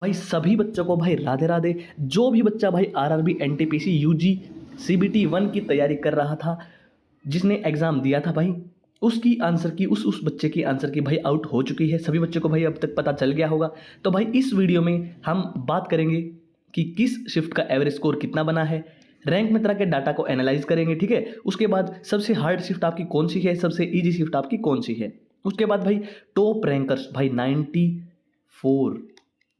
भाई सभी बच्चों को भाई राधे राधे। जो भी बच्चा भाई आरआरबी एनटीपीसी यूजी सीबीटी 1 की तैयारी कर रहा था, जिसने एग्जाम दिया था भाई, उसकी आंसर की उस बच्चे की आंसर की भाई आउट हो चुकी है। सभी बच्चों को भाई अब तक पता चल गया होगा। तो भाई इस वीडियो में हम बात करेंगे कि किस शिफ्ट का एवरेज स्कोर कितना बना है, रैंक मित्रा के डाटा को एनालाइज करेंगे, ठीक है। उसके बाद सबसे हार्ड शिफ्ट आपकी कौन सी है, सबसे इजी शिफ्ट आपकी कौन सी है। उसके बाद भाई टॉप रैंकर्स भाई 94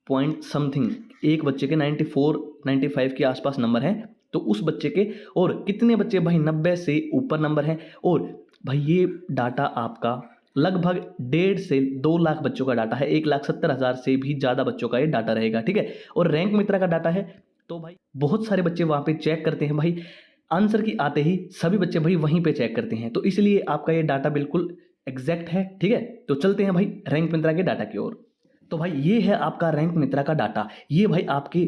पॉइंट समथिंग, एक बच्चे के 94 95 के आसपास नंबर हैं, तो उस बच्चे के और कितने बच्चे भाई 90 से ऊपर नंबर हैं। और भाई ये डाटा आपका लगभग 1.5 से 2 लाख बच्चों का डाटा है, 1,70,000 से भी ज़्यादा बच्चों का ये डाटा रहेगा, ठीक है। और रैंक मित्रा का डाटा है, तो भाई बहुत सारे बच्चे वहाँ पे चेक करते हैं भाई, आंसर की आते ही सभी बच्चे भाई वहीं पे चेक करते हैं, तो इसलिए आपका ये डाटा बिल्कुल एग्जैक्ट है, ठीक है। तो चलते हैं भाई रैंक मित्रा के डाटा की ओर। तो भाई ये है आपका रैंक मित्रा का डाटा। ये भाई आपके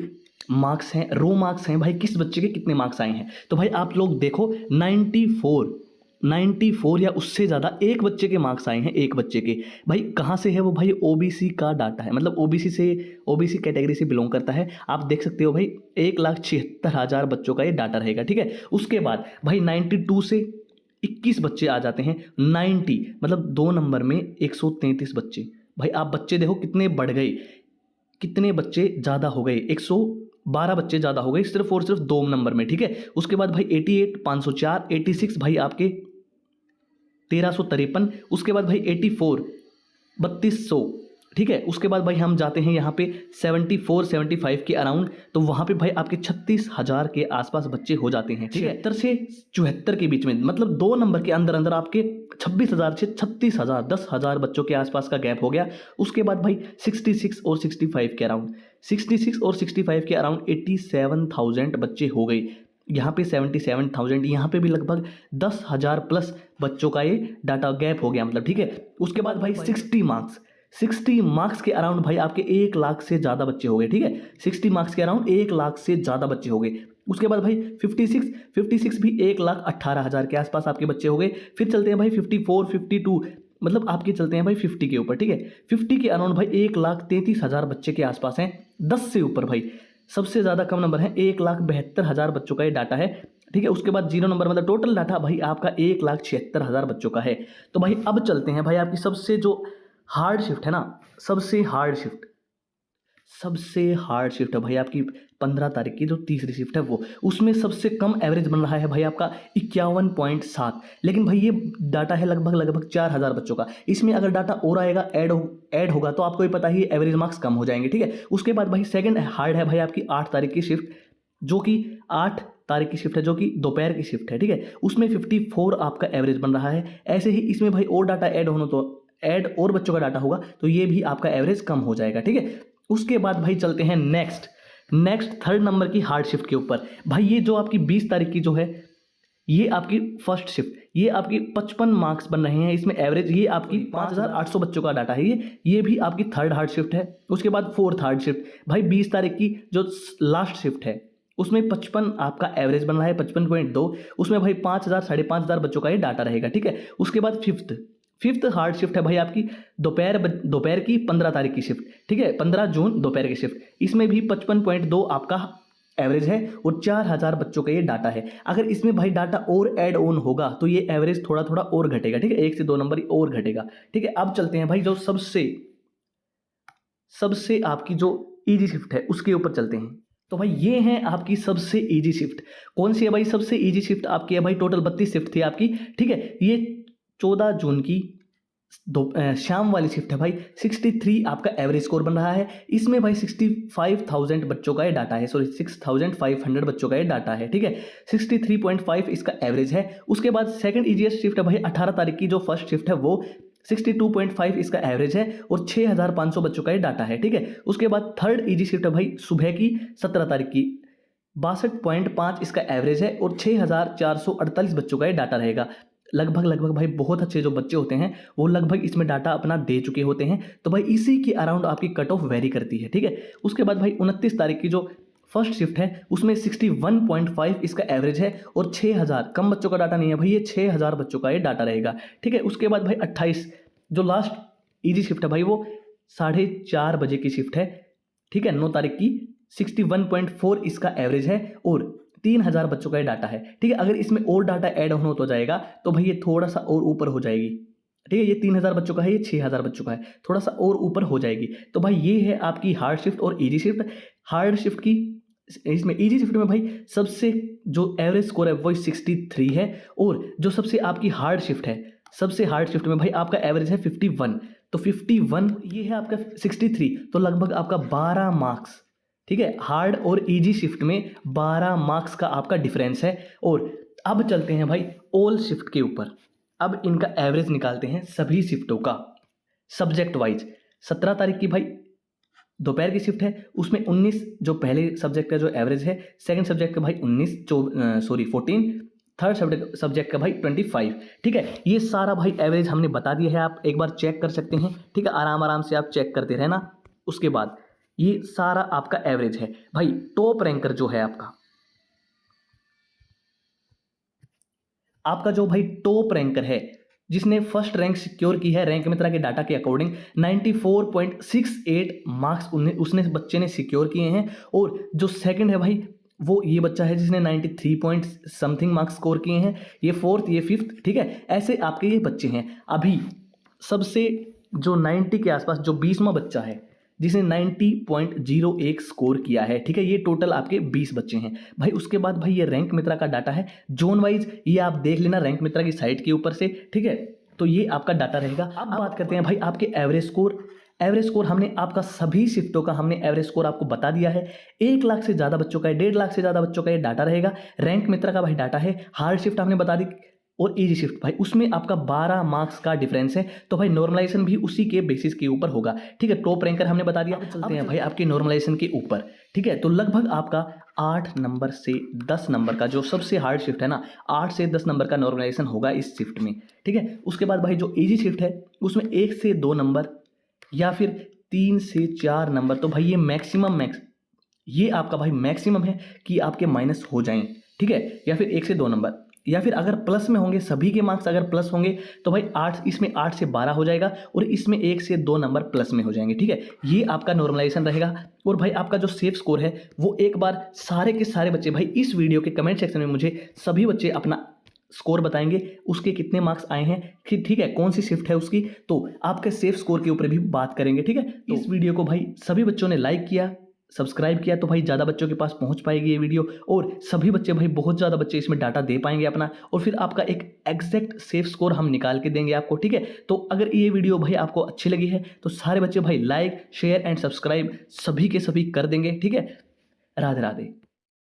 मार्क्स हैं, रो मार्क्स हैं भाई, किस बच्चे के कितने मार्क्स आए हैं। तो भाई आप लोग देखो 94 या उससे ज़्यादा एक बच्चे के मार्क्स आए हैं, एक बच्चे के। भाई कहाँ से है वो, भाई ओबीसी का डाटा है, मतलब ओबीसी कैटेगरी से बिलोंग करता है। आप देख सकते हो भाई 1,76,000 बच्चों का ये डाटा रहेगा, ठीक है। उसके बाद भाई 92 से 21 बच्चे आ जाते हैं, 90 मतलब 2 नंबर में 133 बच्चे। भाई आप बच्चे देखो कितने बढ़ गए, कितने बच्चे ज़्यादा हो गए, 112 बच्चे ज़्यादा हो गए सिर्फ और सिर्फ 2 नंबर में, ठीक है। उसके बाद भाई 88 504, 86 भाई आपके 1353। उसके बाद भाई 84 3200, ठीक है। उसके बाद भाई हम जाते हैं यहाँ पे 74 75 के अराउंड, तो वहाँ पे भाई आपके 36,000 के आसपास बच्चे हो जाते हैं, ठीक है। 73 से 74 के बीच में, मतलब 2 नंबर के अंदर अंदर आपके 26,000 से 36,000, 10,000 बच्चों के आसपास का गैप हो गया। उसके बाद भाई 66 और 65 के अराउंड, 66 और 65 के अराउंड 87,000 बच्चे हो गए। यहाँ पे 77,000, यहाँ पे भी लगभग 10,000 प्लस बच्चों का ये डाटा गैप हो गया, मतलब, ठीक है। उसके बाद भाई 60 मार्क्स के अराउंड भाई आपके 1 लाख से ज़्यादा बच्चे हो गए, ठीक है। 60 मार्क्स के अराउंड 1 लाख से ज़्यादा बच्चे हो गए। उसके बाद भाई 56 भी 1,18,000 के आसपास आपके बच्चे हो गए। फिर चलते हैं भाई 54 52, मतलब आपके चलते हैं भाई 50 के ऊपर, ठीक है। 50 के अराउंड भाई 1,33,000 बच्चे के आसपास हैं। 10 से ऊपर भाई सबसे ज़्यादा कम नंबर है, 1,72,000 बच्चों का ये डाटा है, ठीक है। उसके बाद 0 नंबर, मतलब टोटल डाटा भाई आपका 1,76,000 बच्चों का है। तो भाई अब चलते हैं भाई आपकी सबसे जो हार्ड शिफ्ट है ना, सबसे हार्ड शिफ्ट है भाई आपकी 15 तारीख की जो तीसरी शिफ्ट है वो, उसमें सबसे कम एवरेज बन रहा है भाई आपका 51.7। लेकिन भाई ये डाटा है लगभग 4,000 बच्चों का। इसमें अगर डाटा और आएगा, ऐड होगा, तो आपको ये पता ही एवरेज मार्क्स कम हो जाएंगे, ठीक है। उसके बाद भाई सेकंड हार्ड है भाई आपकी 8 तारीख की शिफ्ट, जो कि 8 तारीख की शिफ्ट है, जो कि दोपहर की शिफ्ट है, ठीक है। उसमें 54 आपका एवरेज बन रहा है। ऐसे ही इसमें भाई और डाटा ऐड और बच्चों का डाटा होगा, तो ये भी आपका एवरेज कम हो जाएगा, ठीक है। उसके बाद भाई चलते हैं नेक्स्ट थर्ड नंबर की हार्ड शिफ्ट के ऊपर। भाई ये जो आपकी 20 तारीख की जो है, ये आपकी फर्स्ट शिफ्ट, ये आपकी 55 मार्क्स बन रहे हैं इसमें एवरेज। ये आपकी 5,800 बच्चों का डाटा है, ये भी आपकी थर्ड हार्ड शिफ्ट है। उसके बाद फोर्थ हार्ड शिफ्ट भाई 20 तारीख की जो लास्ट शिफ्ट है, उसमें 55 आपका एवरेज बन रहा है, 55.2। उसमें भाई 5,000 5,500 बच्चों का ये डाटा रहेगा, ठीक है। उसके बाद फिफ्थ हार्ड शिफ्ट है भाई आपकी दोपहर की 15 तारीख की शिफ्ट, ठीक है, 15 जून दोपहर की शिफ्ट। इसमें भी 55.2 आपका एवरेज है और 4,000 बच्चों का ये डाटा है। अगर इसमें भाई डाटा और ऐड ऑन होगा तो ये एवरेज थोड़ा थोड़ा और घटेगा, ठीक है, 1 से 2 नंबर और घटेगा, ठीक है। अब चलते हैं भाई जो सबसे आपकी जो इजी शिफ्ट है उसके ऊपर चलते हैं। तो भाई ये है आपकी सबसे इजी शिफ्ट। कौन सी है भाई सबसे इजी शिफ्ट आपकी है भाई, टोटल 32 शिफ्ट थी आपकी, ठीक है। ये 14 जून की शाम वाली शिफ्ट है भाई। 63 आपका एवरेज स्कोर बन रहा है। इसमें भाई 65,000 बच्चों का ये डाटा है, सॉरी 6,500 बच्चों का ये डाटा है, ठीक है। 63.5 इसका एवरेज है। उसके बाद सेकंड इजीएस्ट शिफ्ट है भाई 18 तारीख की जो फर्स्ट शिफ्ट है, वो 62.5 इसका एवरेज है और 6,500 बच्चों का ये डाटा है, ठीक है। उसके बाद थर्ड इजी शिफ्ट है भाई सुबह की 17 तारीख की, 62.5 इसका एवरेज है और 6,448 बच्चों का ये डाटा रहेगा। लगभग भाई बहुत अच्छे जो बच्चे होते हैं वो लगभग इसमें डाटा अपना दे चुके होते हैं, तो भाई इसी के अराउंड आपकी कट ऑफ वेरी करती है, ठीक है। उसके बाद भाई 29 तारीख की जो फर्स्ट शिफ्ट है उसमें 61.5 इसका एवरेज है और 6,000, कम बच्चों का डाटा नहीं है भाई, ये 6,000 बच्चों का ये डाटा रहेगा, ठीक है। उसके बाद भाई 28 जो लास्ट इजी शिफ्ट है भाई, वो 4:30 बजे की शिफ्ट है, ठीक है, 9 तारीख की 61.4 इसका एवरेज है और 3000 बच्चों का ये डाटा है। ठीक है, अगर इसमें और डाटा ऐड होना तो जाएगा तो भाई ये थोड़ा सा और ऊपर हो जाएगी। ठीक है, ये 3000 बच्चों का है, ये 6000 बच्चों का है, थोड़ा सा और ऊपर हो जाएगी। तो भाई ये है आपकी हार्ड शिफ्ट और इजी शिफ्ट। हार्ड शिफ्ट की इसमें इजी शिफ्ट में भाई सबसे जो एवरेज स्कोर है वो 63 है और जो सबसे आपकी हार्ड शिफ्ट है, सबसे हार्ड शिफ्ट में भाई आपका एवरेज है 51। तो 51 ये है आपका 63, तो लगभग आपका 12 मार्क्स। ठीक है, हार्ड और इजी शिफ्ट में 12 मार्क्स का आपका डिफरेंस है। और अब चलते हैं भाई ऑल शिफ्ट के ऊपर। अब इनका एवरेज निकालते हैं सभी शिफ्टों का सब्जेक्ट वाइज। 17 तारीख की भाई दोपहर की शिफ्ट है, उसमें 19 जो पहले सब्जेक्ट का जो एवरेज है, सेकंड सब्जेक्ट का भाई 14, थर्ड सब्जेक्ट का भाई 25। ठीक है, ये सारा भाई एवरेज हमने बता दिया है, आप एक बार चेक कर सकते हैं। ठीक है, आराम आराम से आप चेक करते रहना। उसके बाद ये सारा आपका एवरेज है भाई। टॉप रैंकर जो है आपका जो भाई टॉप रैंकर है, जिसने फर्स्ट रैंक सिक्योर की है रैंक मित्रा के डाटा के अकॉर्डिंग, 94.68 मार्क्स उसने बच्चे ने सिक्योर किए हैं। और जो सेकंड है भाई वो ये बच्चा है जिसने 93 पॉइंट समथिंग मार्क्स स्कोर किए हैं। ये फोर्थ, ये फिफ्थ। ठीक है, ऐसे आपके ये बच्चे हैं। अभी सबसे जो 90 के आसपास जो 20वां बच्चा है जिसने 90.01 स्कोर किया है। ठीक है, ये टोटल आपके 20 बच्चे हैं भाई। उसके बाद भाई ये रैंक मित्रा का डाटा है जोन वाइज, ये आप देख लेना रैंक मित्रा की साइट के ऊपर से। ठीक है, तो ये आपका डाटा रहेगा। अब बात करते हैं भाई आपके एवरेज स्कोर। एवरेज स्कोर हमने आपका सभी शिफ्टों का हमने एवरेज स्कोर आपको बता दिया है। 1 लाख से ज़्यादा बच्चों का है, 1.5 लाख से ज़्यादा बच्चों का ये डाटा रहेगा। रैंक मित्रा का भाई डाटा है। हार्ड शिफ्ट हमने बता दी और इजी शिफ्ट भाई उसमें आपका 12 मार्क्स का डिफरेंस है। तो भाई नॉर्मलाइजेशन भी उसी के बेसिस के ऊपर होगा। ठीक है, टॉप रैंकर हमने बता दिया। चलते हैं भाई आपके नॉर्मलाइजेशन के ऊपर। ठीक है, तो लगभग आपका 8 नंबर से 10 नंबर का जो सबसे हार्ड शिफ्ट है ना, 8 से 10 नंबर का नॉर्मलाइजेशन होगा इस शिफ्ट में। ठीक है, उसके बाद भाई जो इजी शिफ्ट है उसमें 1 से 2 नंबर या फिर 3 से 4 नंबर। तो भाई ये ये आपका भाई मैक्सिमम है कि आपके माइनस हो जाएं। ठीक है, या फिर 1 से 2 नंबर, या फिर अगर प्लस में होंगे, सभी के मार्क्स अगर प्लस होंगे तो भाई 8, इसमें 8 से 12 हो जाएगा और इसमें 1 से 2 नंबर प्लस में हो जाएंगे। ठीक है, ये आपका नॉर्मलाइजेशन रहेगा। और भाई आपका जो सेफ स्कोर है वो एक बार सारे के सारे बच्चे भाई इस वीडियो के कमेंट सेक्शन में मुझे सभी बच्चे अपना स्कोर बताएंगे, उसके कितने मार्क्स आए हैं, ठीक है, कौन सी शिफ्ट है उसकी, तो आपके सेफ स्कोर के ऊपर भी बात करेंगे। ठीक है, तो इस वीडियो को भाई सभी बच्चों ने लाइक किया, सब्सक्राइब किया तो भाई ज़्यादा बच्चों के पास पहुंच पाएगी ये वीडियो और सभी बच्चे भाई बहुत ज़्यादा बच्चे इसमें डाटा दे पाएंगे अपना, और फिर आपका एक एग्जैक्ट सेफ स्कोर हम निकाल के देंगे आपको। ठीक है, तो अगर ये वीडियो भाई आपको अच्छी लगी है तो सारे बच्चे भाई लाइक, शेयर एंड सब्सक्राइब सभी के सभी कर देंगे। ठीक है, राधे राधे।